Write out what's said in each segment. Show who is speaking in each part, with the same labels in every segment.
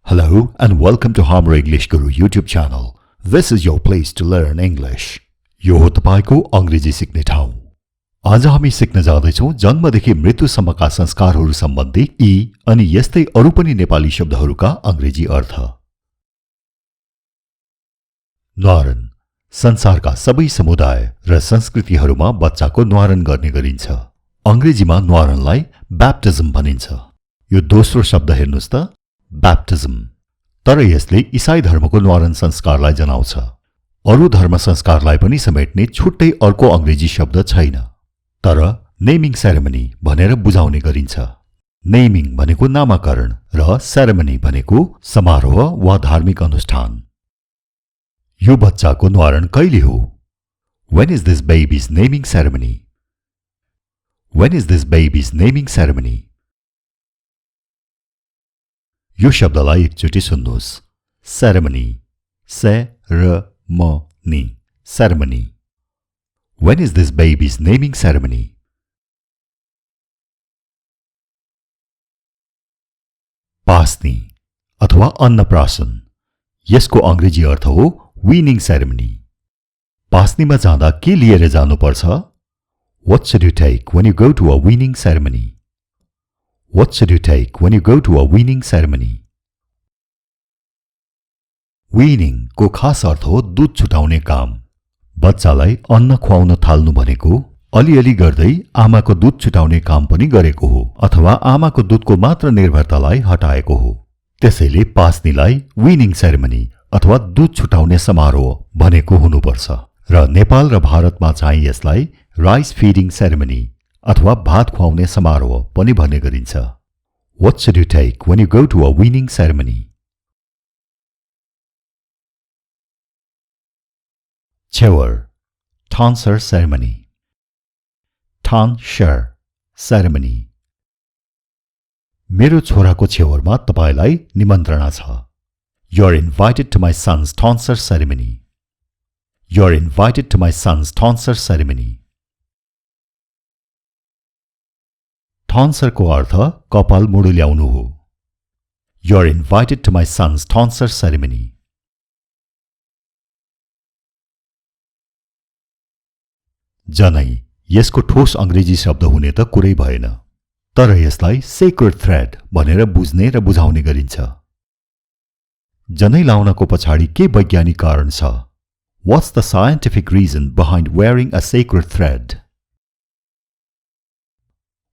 Speaker 1: Hello and welcome to Hamra English Guru YouTube channel. This is your place to learn English. यो हो तपाईको अंग्रेजी सिक्ने ठाउँ. आज हामी सिक्न जाँदैछौँ जन्मदेखि मृत्युसम्मका संस्कारहरू सम्बन्धी यी अनि यस्तै अरू पनि नेपाली शब्दहरूका अंग्रेजी अर्थ. न्वारन संसारका सबै समुदाय र संस्कृतिहरूमा बच्चाको न्वारन गर्ने गरिन्छ. अंग्रेजीमा न्वारनलाई ब्याप्टिजम भनिन्छ. यो दोस्रो शब्द हेर्नुस् त, ब्याप्टिजम. तर यसले ईसाई धर्मको न्वारन संस्कारलाई जनाउँछ. अरू धर्म संस्कारलाई पनि समेट्ने छुट्टै अर्को अंग्रेजी शब्द छैन. तर नेमिङ सेरेमनी भनेर बुझाउने गरिन्छ. नेमिङ भनेको नामकरण र सेरेमनी भनेको समारोह वा धार्मिक अनुष्ठान. यो बच्चाको न्वारन कहिले हो? When is this baby's naming ceremony? When is this baby's naming ceremony? यो शब्दलाई एकचोटि सुन्नुहोस्. Ceremony, ceremony, ceremony. When is this baby's naming ceremony? Pasni अथवा अन्नप्राशन. यसको अंग्रेजी अर्थ हो वीनिङ सेरेमनी. पास्नीमा जाँदा के लिएर जानुपर्छ? What should you take when you go to a weaning ceremony? What should you take when you go to a weaning ceremony? Weaning को खास अर्थ हो दूध छुटाउने काम. बच्चालाई अन्न खुवाउन थाल्नु भनेको अलिअलि गर्दै आमाको दूध छुटाउने काम पनि गरेको हो अथवा आमाको दूधको मात्र निर्भरतालाई हटाएको हो. त्यसैले पास्नीलाई वीनिङ सेरेमनी अथवा दूध छुटाउने समारोह भनेको हुनुपर्छ. र नेपाल र भारतमा चाहिँ यसलाई राइस फिडिङ सेरेमनी अथवा भात खुवाउने समारोह पनि भन्ने गरिन्छ. What should you take when you go to a weaning ceremony? छेवर, tonsure ceremony. tonsure ceremony. मेरो छोराको छेवरमा तपाईलाई निमन्त्रणा छ. You're invited to my son's tonsure ceremony. You're invited to my son's tonsure ceremony. tonsure को अर्थ कपाल मुडुल्याउनु हो. You're invited to my son's tonsure ceremony. जनै यसको ठोस अंग्रेजी शब्द हुने त कुरै भएन. तर यसलाई सेक्रेड थ्रेड भनेर बुझ्ने र बुझाउने गरिन्छ. जनै लाउनको पछाडि के वैज्ञानिक कारण छ? What's the scientific reason behind wearing a sacred thread?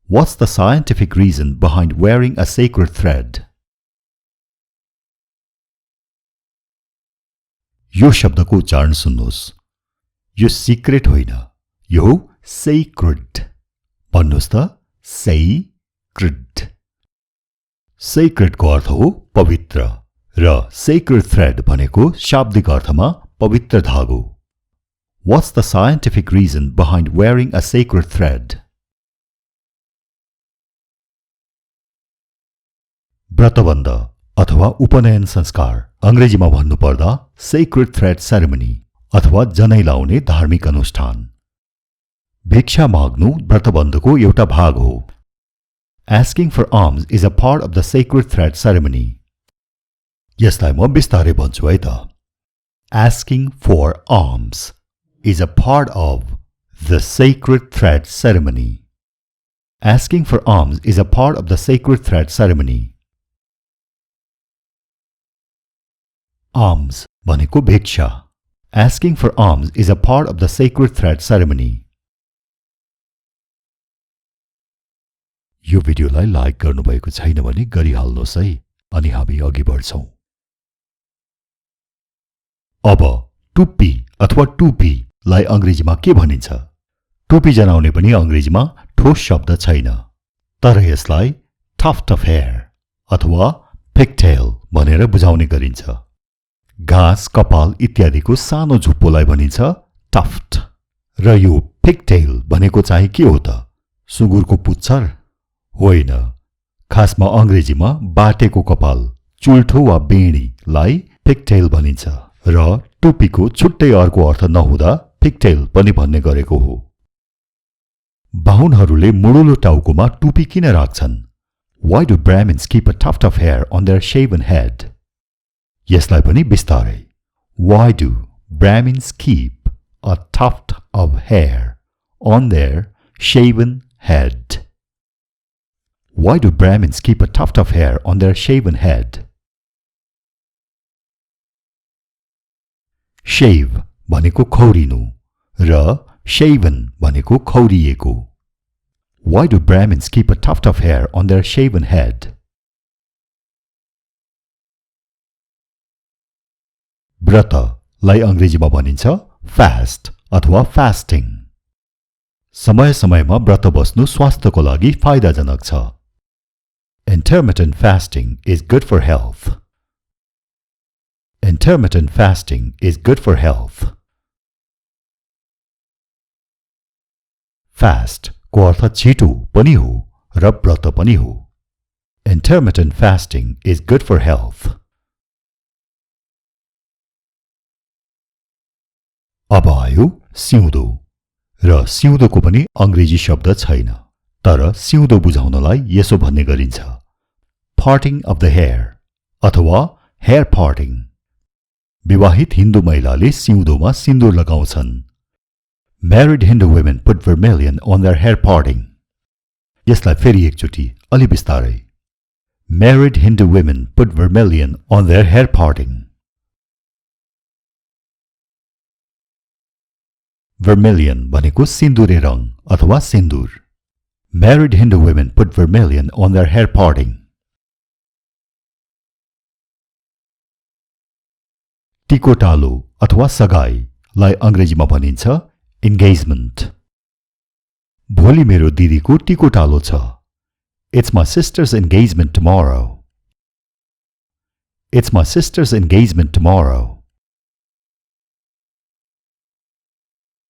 Speaker 1: What's the scientific reason behind wearing a sacred thread? यो शब्दको उच्चारण सुन्नुहोस्. यो सिक्रेट होइन, यो sacred. भन्नुहोस् त, sacred. Sacred को अर्थ हो पवित्र र sacred thread भनेको शाब्दिक अर्थमा पवित्र धागो. What's the scientific reason behind wearing a sacred thread? व्रतबन्ध अथवा उपनयन संस्कार अंग्रेजीमा भन्नुपर्दा सेक्रेड थ्रेड सेरेमनी अथवा जनै लाउने धार्मिक अनुष्ठान. भिक्षा माग्नु व्रतबन्धको एउटा भाग हो. Asking for alms is a part of the sacred thread ceremony. यसलाई म बिस्तारै भन्छु है त. Asking for alms is a part of the sacred thread ceremony. Asking for alms is a part of the sacred thread ceremony. Alms भनेको भिक्षा. Asking for alms is a part of the sacred thread ceremony. यो भिडियोलाई like गर्नुभएको छैन भने गरिहाल्नुहोस् है, अनि हामी अघि बढ्छौं. अब टुप्पी अथवा टुपीलाई अंग्रेजीमा के भनिन्छ? टुपी जनाउने पनि अंग्रेजीमा ठोस शब्द छैन. तर यसलाई tuft of hair अथवा pigtail भनेर बुझाउने गरिन्छ. घाँस, कपाल इत्यादिको सानो झुप्पोलाई भनिन्छ tuft. र यो pigtail भनेको चाहिँ के हो त? सुँगुरको पुच्छर? होइन. खासमा अंग्रेजीमा बाटेको कपाल, चुल्ठो वा बेडीलाई pigtail भनिन्छ र टुपीको छुट्टै अर्को अर्थ नहुँदा pigtail पनि भन्ने गरेको हो. बाहुनहरूले मुडुलो टाउकोमा टुपी किन राख्छन्? Why do Brahmins keep a tuft of hair on their shaven head? यसलाई पनि बिस्तारै. Why do Brahmins keep a tuft of hair on their shaven head? Why do Brahmins keep a tuft of hair on their shaven head? Shave भनेको खौरिनु र shaven भनेको खौरिएको. Why do Brahmins keep a tuft of hair on their shaven head? व्रतलाई अंग्रेजीमा भनिन्छ fast अथवा fasting. समय समयमा व्रत बस्नु स्वास्थ्यको लागि फाइदाजनक छ. Intermittent fasting is good for health. Intermittent fasting is good for health. Fast को अर्थ छिटो पनि हो र व्रत पनि हो. Intermittent fasting is good for health. अब आयो सिउँदो र सिउँदोको पनि अंग्रेजी शब्द छैन, तर सिउँदो बुझाउनलाई यसो भन्ने गरिन्छ parting of the hair अथवा hair parting. विवाहित हिन्दू महिलाले सिउँदोमा सिन्दूर लगाउँछन्. Married Hindu women put vermilion on their hair parting. यसलाई फेरि एकचोटि अलि बिस्तारै. Married Hindu women put vermilion on their hair parting. Vermilion भनेको सिन्दुरे रंग अथवा सिन्दूर. Married Hindu women put vermilion on their hair parting. टिकोटालो अथवा सगाईलाई अंग्रेजीमा भनिन्छ engagement. भोलि मेरो दिदीको टिकोटालो छ. It's my sister's engagement tomorrow. It's my sister's engagement tomorrow.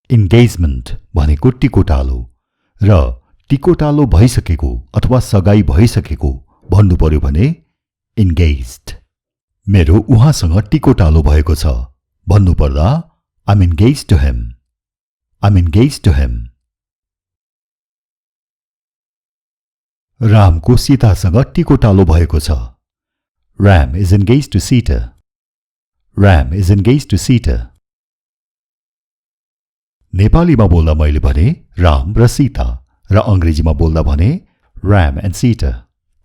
Speaker 1: Engagement भनेको टिकोटालो र टिकोटालो भइसकेको अथवा सगाई भइसकेको भन्नु पर्यो भने engaged. मेरो उहाँसँग टिकोटालो भएको छ भन्नु पर्दा I'm engaged to him. I'm engaged to him. रामको सीतासँग टिकोटालो भएको छ. Ram is engaged to Sita. Ram is engaged to Sita. नेपालीमा बोल्दा मैले भने राम र सीता र अंग्रेजीमा बोल्दा भने Ram and Sita.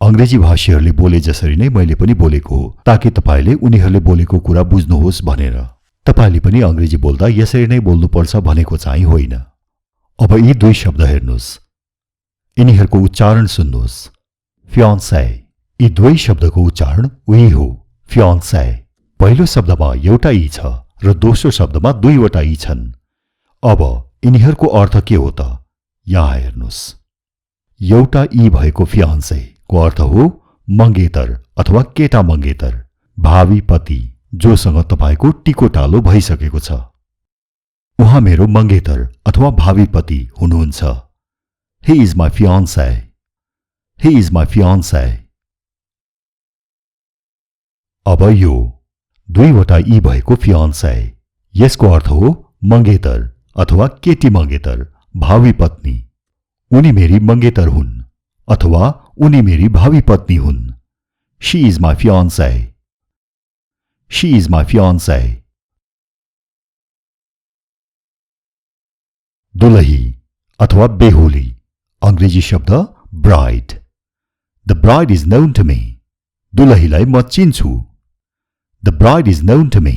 Speaker 1: अंग्रेजी भाषीहरूले बोले जसरी नै मैले पनि बोलेको हो ताकि तपाईले उनीहरूले बोलेको कुरा बुझ्नुहोस् भनेर. तपाईले पनि अंग्रेजी बोल्दा यसरी नै बोल्नुपर्छ भनेको चाहिँ होइन. अब यी दुई शब्द हेर्नुस्, यिनीहरूको उच्चारण सुन्नुस्. fiancé. यी दुई शब्दको उच्चारण उही हो, fiancé. पहिलो शब्दमा एउटा ई छ र दोस्रो शब्दमा दुईवटा ई छन्. अब यिनीहरूको अर्थ के हो त? यहाँ हेर्नुस्. एउटा ई भएको fiancé को अर्थ हो मंगेतर अथवा केटा मंगेतर, भावी पति जोसँग तपाईको टिकोटालो भइसकेको छ. उहाँ मेरो मंगेतर अथवा भावी पति हुनुहुन्छ. He is my fiancé. He is my fiancé. अब यो दुईवटा ई भएको fiancé, यसको अर्थ हो मंगेतर अथवा केटी मंगेतर, भावी पत्नी. उनी मेरी मंगेतर हुन् अथवा उनी मेरी भावी पत्नी हुन्. She is my fiancé. She is my fiancé. दुलही अथवा बेहुली, अंग्रेजी शब्द bride. The bride is known to me. दुलहीलाई म चिन्छु. The bride is known to me.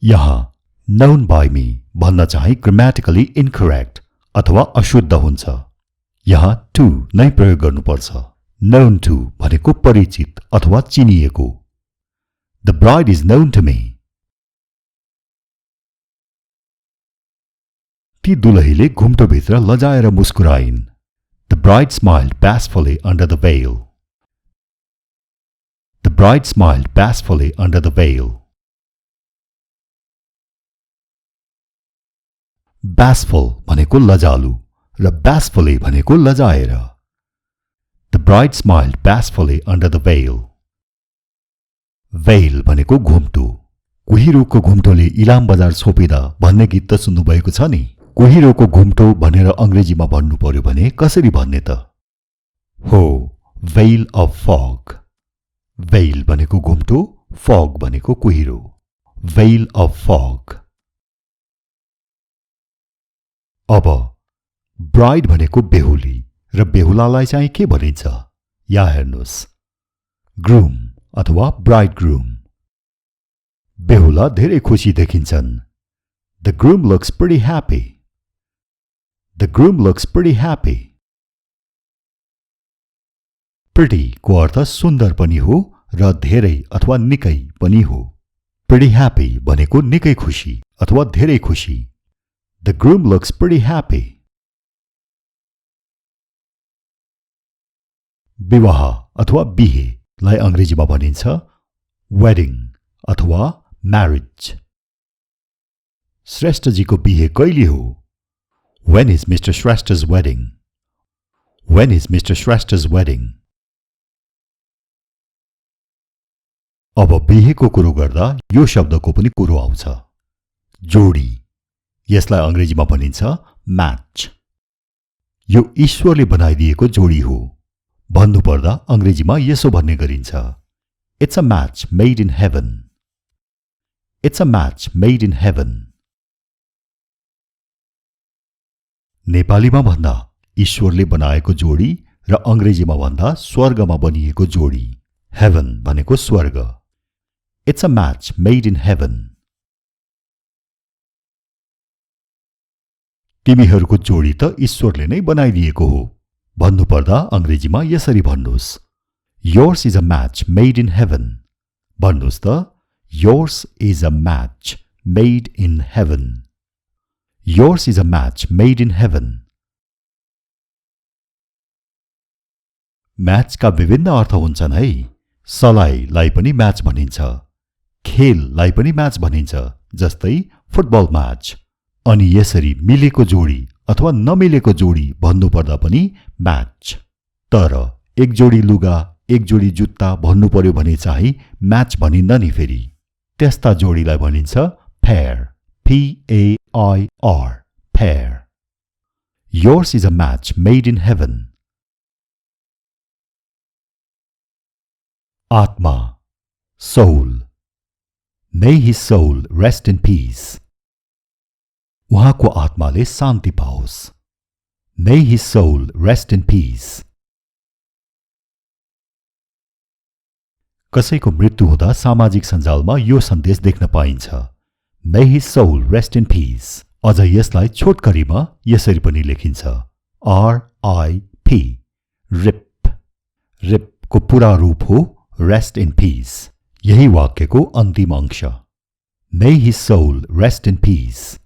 Speaker 1: यहाँ known by me भन्न चाहिँ grammatically incorrect अथवा अशुद्ध हुन्छ. यहाँ to नै प्रयोग गर्नुपर्छ. known to भनेको परिचित अथवा चिनिएको. The bride is known to me. ती दुलहीले घुम्टोभित्र लजाएर मुस्कुराइन्. The bride smiled bashfully under the veil. The bride smiled bashfully under the veil. Bashful भनेको लजालु र bashfully भनेको लजाएर. The bride smiled bashfully under the veil. Veil भनेको घुम्टो. कुहिरोको घुम्टोले इलाम बजार छोपिदा भन्ने गीत त सुन्नुभएको छ नि. कुहिरोको घुम्टो भनेर अंग्रेजीमा भन्नु पर्यो भने कसरी भन्ने त? हो, veil of fog. veil भनेको घुम्टो, fog भनेको कुहिरो. Veil of fog. अब bride भनेको बेहुली र बेहुलालाई चाहिँ के भनिन्छ? यहाँ हेर्नुस्. groom अथवा bridegroom. बेहुला धेरै खुसी देखिन्छन्. The groom looks pretty happy. The groom looks pretty happy. Pretty को अर्थ सुन्दर पनि हो र धेरै अथवा निकै पनि हो. Pretty happy भनेको निकै खुसी अथवा धेरै खुसी. The groom looks pretty happy. विवाह अथवा बिहे लाई अंग्रेजीमा भनिन्छ wedding अथवा marriage. श्रेष्ठजीको बिहे कहिले हो? When is Mr. Shrestha's wedding? When is Mr. Shrestha's wedding? अब बिहेको कुरो गर्दा यो शब्दको पनि कुरो आउँछ. जोडी. यसलाई अंग्रेजीमा भनिन्छ match. यो ईश्वरले बनाइदिएको जोडी हो. भन्नुपर्दा अंग्रेजीमा यसो भन्ने गरिन्छ. It's a match made in heaven. It's a match made in heaven. नेपालीमा भन्दा ईश्वरले बनाएको जोडी र अंग्रेजीमा भन्दा स्वर्गमा बनिएको जोडी. Heaven भनेको स्वर्ग. It's a match made in heaven. तिमीहरूको जोडी त ईश्वरले नै बनाइदिएको हो. भन्नुपर्दा अंग्रेजीमा यसरी भन्नुस्. Yours is a match made in heaven. भन्नुस् त Yours is a match made in heaven. Yours is a match made in heaven. Match का विभिन्न अर्थ हुन्छन् है. सलाईलाई पनि म्याच भनिन्छ. खेललाई पनि म्याच भनिन्छ, जस्तै फुटबल म्याच. अनि यसरी मिलेको जोडी अथवा नमिलेको जोडी भन्नुपर्दा पनि म्याच. तर एक जोडी लुगा, एक जोडी जुत्ता भन्नु पर्यो भने चाहिँ म्याच भनिन्न नि फेरि. त्यस्ता जोडीलाई भनिन्छ pair. P-A-I-R. Pair. Yours is a match made in heaven. आत्मा. Soul. May his soul rest in peace. उहाँको आत्माले शान्ति पाओस्. May his soul rest in peace. कसैको मृत्यु हुँदा सामाजिक सञ्जालमा यो सन्देश देख्न पाइन्छ. May his soul rest in peace. अझ यसलाई छोटकरीमा यसरी पनि लेखिन्छ. R-I-P. RIP. RIP को पूरा रूप हो rest in peace. यही वाक्यको अन्तिम अंश. May his soul rest in peace.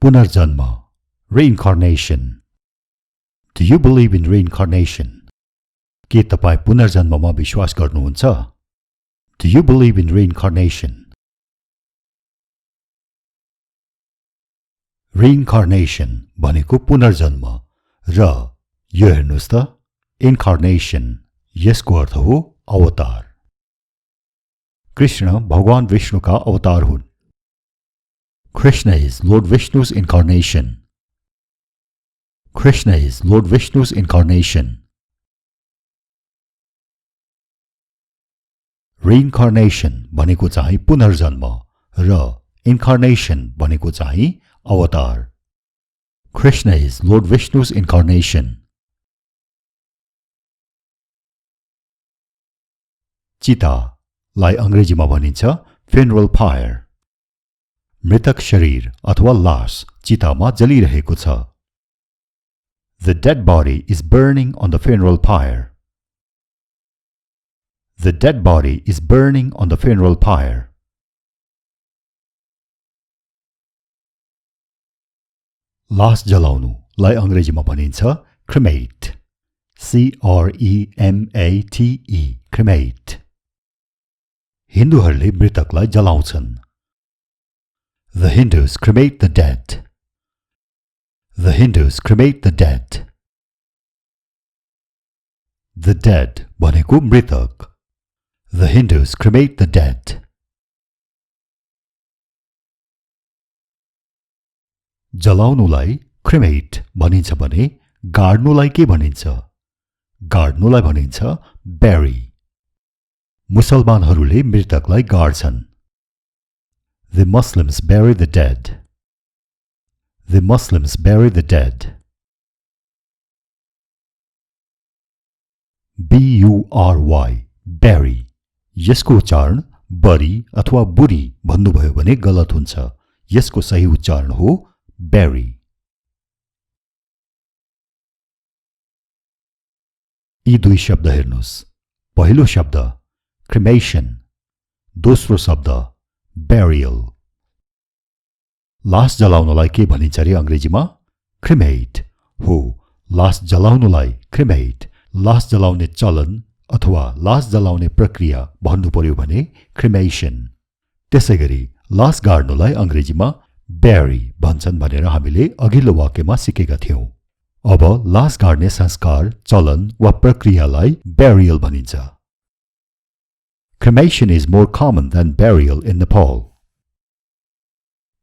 Speaker 1: पुनर्जन्म. Reincarnation. Do you believe in reincarnation? के तपाई पुनर्जन्ममा विश्वास गर्नुहुन्छ? Do you believe in reincarnation? Reincarnation भनेको पुनर्जन्म र यो हेर्नुस् त incarnation यसको अर्थ हो अवतार. कृष्ण भगवान विष्णुका अवतार हुन्. Krishna is Lord Vishnu's incarnation. Krishna is Lord Vishnu's incarnation. Reincarnation भनेको चाहिँ पुनर्जन्म र incarnation भनेको चाहिँ अवतार. Krishna is Lord Vishnu's incarnation. चिता लाई अंग्रेजीमा भनिन्छ funeral pyre. मृतक शरीर अथवा लाश चितामा जलिरहेको छ. The dead body is burning on the funeral pyre. The dead body is burning on the funeral pyre. लाश जलाउनु लाई अंग्रेजीमा भनिन्छ cremate. C-R-E-M-A-T-E. cremate. हिन्दूहरूले मृतकलाई जलाउँछन्. The Hindus cremate the dead. The Hindus cremate the dead. The dead भनेको मृतक. The Hindus cremate the dead. जलाउनुलाई cremate भनिन्छ भने गाड्नुलाई के भनिन्छ? गाड्नुलाई भनिन्छ bury. मुसलमानहरूले मृतकलाई गाड्छन्. The Muslims bury the dead. The Muslims bury the dead. B-U-R-Y, bury. यसको उच्चारण बरी अथवा बुरी भन्नुभयो भने गलत हुन्छ. यसको सही उच्चारण हो bury. यी दुई शब्द हेर्नुस्. पहिलो शब्द cremation, दोस्रो शब्द burial. लास जलाउनलाई के भनिन्छ रे अंग्रेजीमा? cremate हो. लास जलाउनलाई cremate, लास जलाउने चलन अथवा लास जलाउने प्रक्रिया भन्नु पर्यो भने cremation. त्यसैगरी लास गाड्नुलाई अंग्रेजीमा bury भन्छन् भनेर हामीले अघिल्लो वाक्यमा सिकेका थियौं. अब लास गाड्ने संस्कार, चलन वा प्रक्रियालाई burial भनिन्छ. Cremation is more common than burial in Nepal.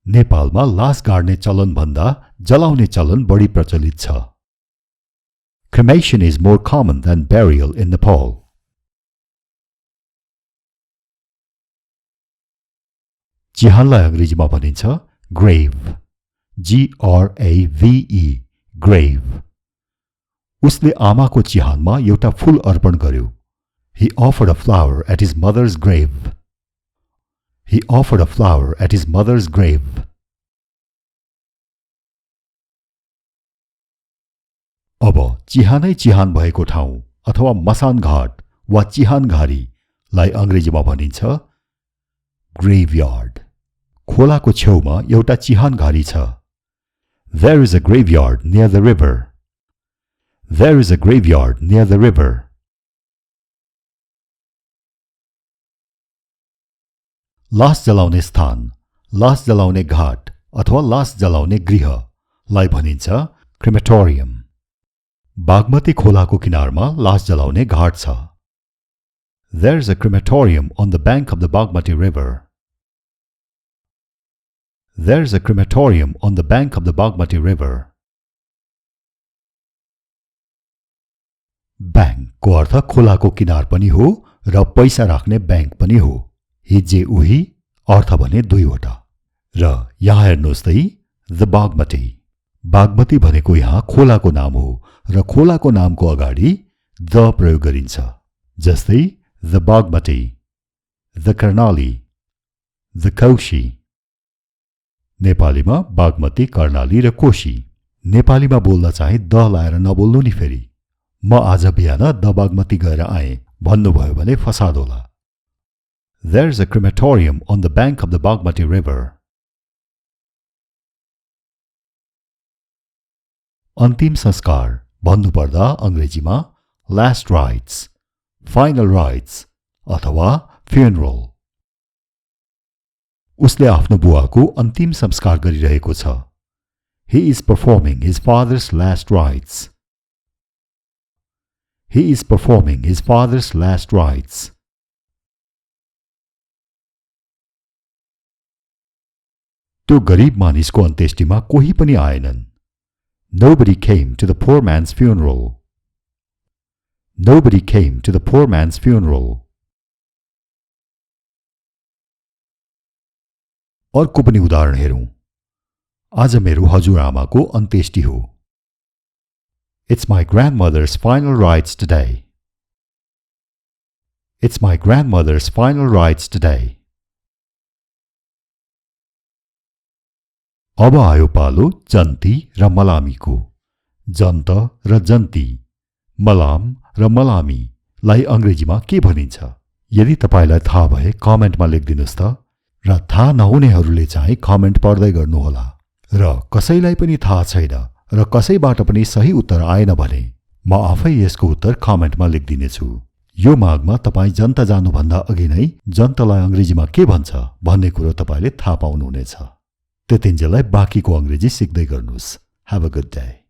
Speaker 1: नेपालमा लास गाड्ने चलन भन्दा जलाउने चलन बढी प्रचलित छ. Cremation is more common than burial in Nepal. चिहानलाई अंग्रेजीमा भनिन्छ grave. G-R-A-V-E, grave. उसले आमाको चिहानमा एउटा फूल अर्पण गर्यो. He offered a flower at his mother's grave. He offered a flower at his mother's grave. अब चिहानै चिहान भएको ठाउँ अथवा मसान घाट वा चिहानघारी लाई अंग्रेजीमा भनिन्छ graveyard. खोलाको छेउमा एउटा चिहानघारी छ. There is a graveyard near the river. There is a graveyard near the river. लास जलाउने स्थान, लास जलाउने घाट अथवा लास जलाउने गृह लाई भनिन्छ crematorium. बागमती खोलाको किनारमा लास जलाउने घाट छ. There is a crematorium on the bank of the Bagmati river. There is a crematorium on the bank of the Bagmati river. Bank को अर्थ खोलाको किनार पनि हो र पैसा राख्ने बैंक पनि हो. हिज्जे उही अर्थ भने दुईवटा. र यहाँ हेर्नुहोस् त द बागमती. बागमती भनेको यहाँ खोलाको नाम हो र खोलाको नामको अगाडि द प्रयोग गरिन्छ. जस्तै the Bagmati, the Karnali, the Koshi. नेपालीमा बागमती, कर्णाली र कोशी. नेपालीमा बोल्दा चाहिँ द लाएर नबोल्नु नि फेरि. म आज बिहान द बागमती गएर आएँ भन्नुभयो भने फसाद होला. There is a crematorium on the bank of the Bagmati river. अन्तिम संस्कार भन्नुपर्दा अंग्रेजीमा last rites, final rites अथवा funeral. उसले आफ्नो बुवाको अन्तिम संस्कार गरिरहेको छ. He is performing his father's last rites. He is performing his father's last rites. त्यो गरीब मानिसको अन्त्येष्टिमा कोही पनि आएनन्. Nobody came to the poor man's funeral. Nobody came to the poor man's funeral. अर्को पनि उदाहरण हेरौं. आज मेरो हजुरआमाको अन्त्येष्टि हो. It's my grandmother's final rites today. It's my grandmother's final rites today. अब आयो पालो जन्ती र मलामीको. जन्त र जन्ती, मलाम र मलामी लाई अंग्रेजीमा के भनिन्छ? यदि तपाईलाई थाहा भए कमेन्टमा लेखिदिनुस् त. र थाहा नहुनेहरूले चाहिँ कमेन्ट पढ्दै गर्नुहोला. र कसैलाई पनि थाहा छैन र कसैबाट पनि सही उत्तर आएन भने म आफै यसको उत्तर कमेन्टमा लेखिदिनेछु. यो मागमा तपाई जन्त जानुभन्दा अघि नै जन्तलाई अंग्रेजीमा के भन्छ भन्ने कुरो तपाईले थाहा पाउनुहुनेछ. त्यतिन्जेललाई बाँकीको अंग्रेजी सिक्दै गर्नुस्. Have a good day.